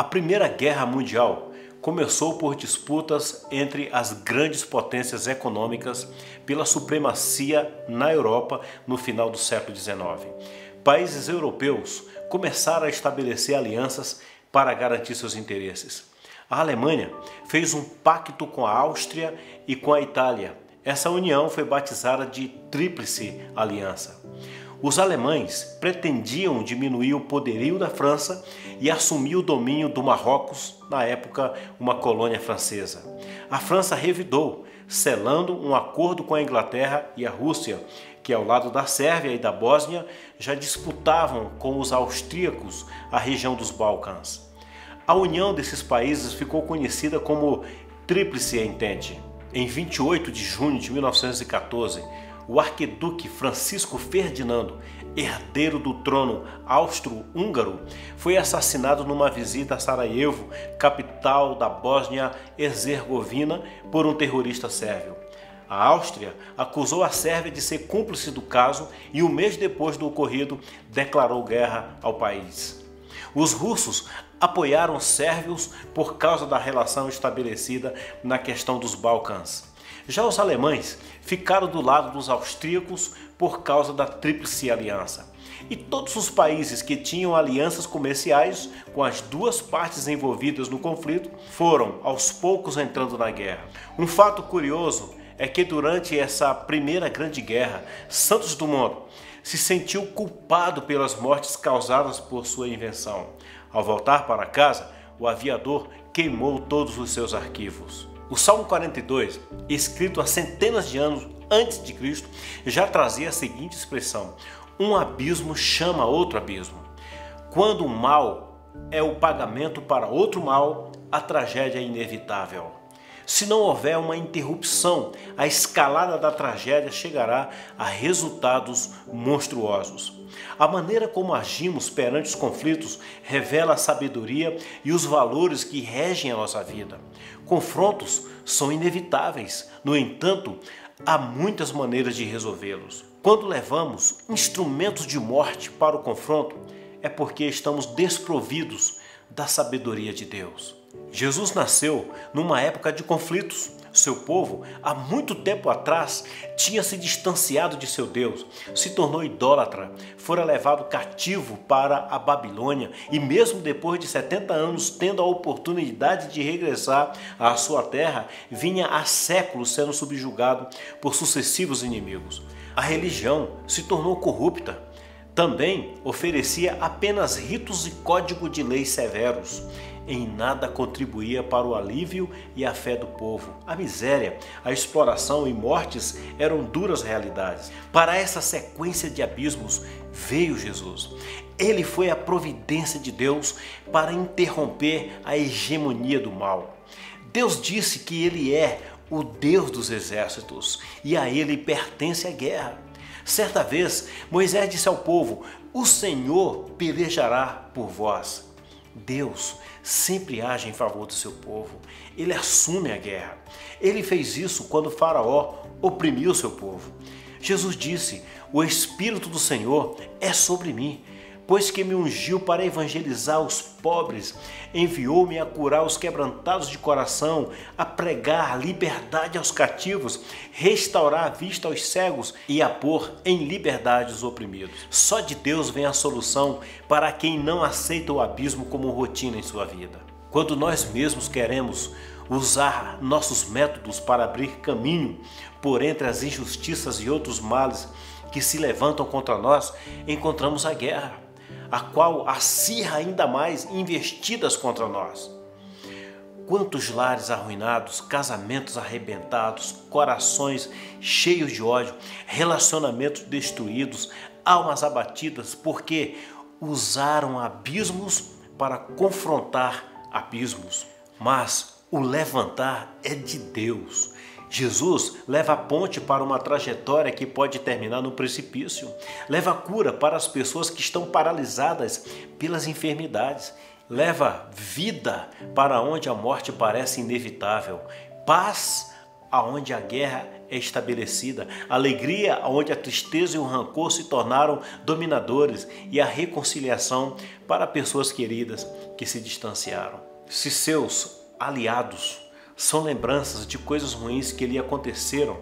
A Primeira Guerra Mundial começou por disputas entre as grandes potências econômicas pela supremacia na Europa no final do século XIX. Países europeus começaram a estabelecer alianças para garantir seus interesses. A Alemanha fez um pacto com a Áustria e com a Itália. Essa união foi batizada de Tríplice Aliança. Os alemães pretendiam diminuir o poderio da França e assumir o domínio do Marrocos, na época uma colônia francesa. A França revidou, selando um acordo com a Inglaterra e a Rússia, que ao lado da Sérvia e da Bósnia já disputavam com os austríacos a região dos Balcãs. A união desses países ficou conhecida como Tríplice Entente. Em 28 de junho de 1914, o arquiduque Francisco Ferdinando, herdeiro do trono austro-húngaro, foi assassinado numa visita a Sarajevo, capital da Bósnia-Herzegovina, por um terrorista sérvio. A Áustria acusou a Sérvia de ser cúmplice do caso e, um mês depois do ocorrido, declarou guerra ao país. Os russos apoiaram os sérvios por causa da relação estabelecida na questão dos Balcãs. Já os alemães ficaram do lado dos austríacos por causa da Tríplice Aliança. E todos os países que tinham alianças comerciais com as duas partes envolvidas no conflito foram aos poucos entrando na guerra. Um fato curioso é que durante essa primeira grande guerra, Santos Dumont se sentiu culpado pelas mortes causadas por sua invenção. Ao voltar para casa, o aviador queimou todos os seus arquivos. O Salmo 42, escrito há centenas de anos antes de Cristo, já trazia a seguinte expressão: um abismo chama outro abismo. Quando um mal é o pagamento para outro mal, a tragédia é inevitável. Se não houver uma interrupção, a escalada da tragédia chegará a resultados monstruosos. A maneira como agimos perante os conflitos revela a sabedoria e os valores que regem a nossa vida. Confrontos são inevitáveis, no entanto, há muitas maneiras de resolvê-los. Quando levamos instrumentos de morte para o confronto, é porque estamos desprovidos da sabedoria de Deus. Jesus nasceu numa época de conflitos. Seu povo, há muito tempo atrás, tinha se distanciado de seu Deus, se tornou idólatra, fora levado cativo para a Babilônia e mesmo depois de 70 anos, tendo a oportunidade de regressar à sua terra, vinha há séculos sendo subjugado por sucessivos inimigos. A religião se tornou corrupta. Também oferecia apenas ritos e código de leis severos. Em nada contribuía para o alívio e a fé do povo. A miséria, a exploração e mortes eram duras realidades. Para essa sequência de abismos veio Jesus. Ele foi a providência de Deus para interromper a hegemonia do mal. Deus disse que Ele é o Deus dos exércitos e a Ele pertence a guerra. Certa vez, Moisés disse ao povo: o Senhor pelejará por vós. Deus sempre age em favor do seu povo. Ele assume a guerra. Ele fez isso quando Faraó oprimiu seu povo. Jesus disse: o Espírito do Senhor é sobre mim, pois que me ungiu para evangelizar os pobres, enviou-me a curar os quebrantados de coração, a pregar liberdade aos cativos, restaurar a vista aos cegos e a pôr em liberdade os oprimidos. Só de Deus vem a solução para quem não aceita o abismo como rotina em sua vida. Quando nós mesmos queremos usar nossos métodos para abrir caminho por entre as injustiças e outros males que se levantam contra nós, encontramos a guerra, a qual acirra ainda mais investidas contra nós. Quantos lares arruinados, casamentos arrebentados, corações cheios de ódio, relacionamentos destruídos, almas abatidas, porque usaram abismos para confrontar abismos. Mas o levantar é de Deus. Jesus leva a ponte para uma trajetória que pode terminar no precipício. Leva cura para as pessoas que estão paralisadas pelas enfermidades. Leva vida para onde a morte parece inevitável. Paz aonde a guerra é estabelecida, alegria aonde a tristeza e o rancor se tornaram dominadores e a reconciliação para pessoas queridas que se distanciaram. Se seus aliados são lembranças de coisas ruins que lhe aconteceram,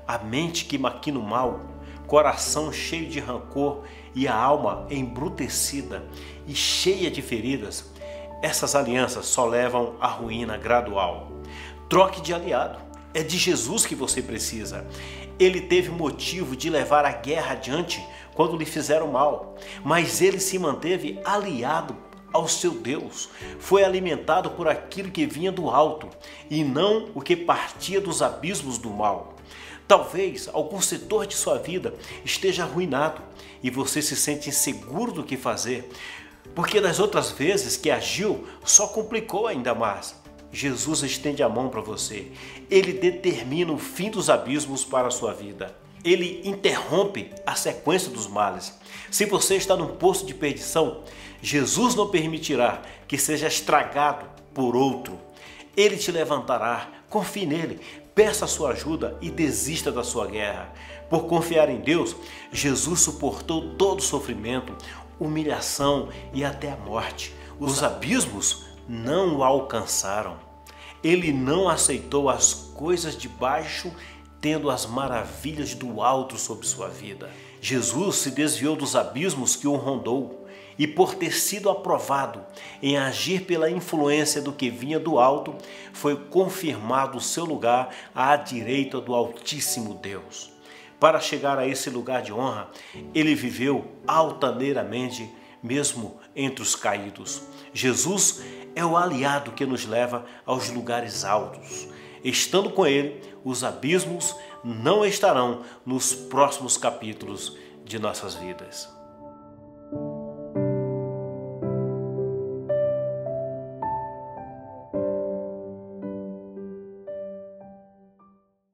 a mente que maquina o mal, coração cheio de rancor e a alma embrutecida e cheia de feridas, essas alianças só levam à ruína gradual. Troque de aliado. É de Jesus que você precisa. Ele teve motivo de levar a guerra adiante quando lhe fizeram mal, mas ele se manteve aliado ao seu Deus. Foi alimentado por aquilo que vinha do alto e não o que partia dos abismos do mal. Talvez algum setor de sua vida esteja arruinado e você se sente inseguro do que fazer, porque das outras vezes que agiu só complicou ainda mais. Jesus estende a mão para você. Ele determina o fim dos abismos para a sua vida. Ele interrompe a sequência dos males. Se você está num poço de perdição, Jesus não permitirá que seja estragado por outro. Ele te levantará. Confie nele, peça a sua ajuda e desista da sua guerra. Por confiar em Deus, Jesus suportou todo o sofrimento, humilhação e até a morte. Os abismos não o alcançaram. Ele não aceitou as coisas de baixo, tendo as maravilhas do alto sobre sua vida. Jesus se desviou dos abismos que o rondou e, por ter sido aprovado em agir pela influência do que vinha do alto, foi confirmado o seu lugar à direita do Altíssimo Deus. Para chegar a esse lugar de honra, ele viveu altaneiramente, mesmo entre os caídos. Jesus é o aliado que nos leva aos lugares altos. Estando com ele, os abismos não estarão nos próximos capítulos de nossas vidas.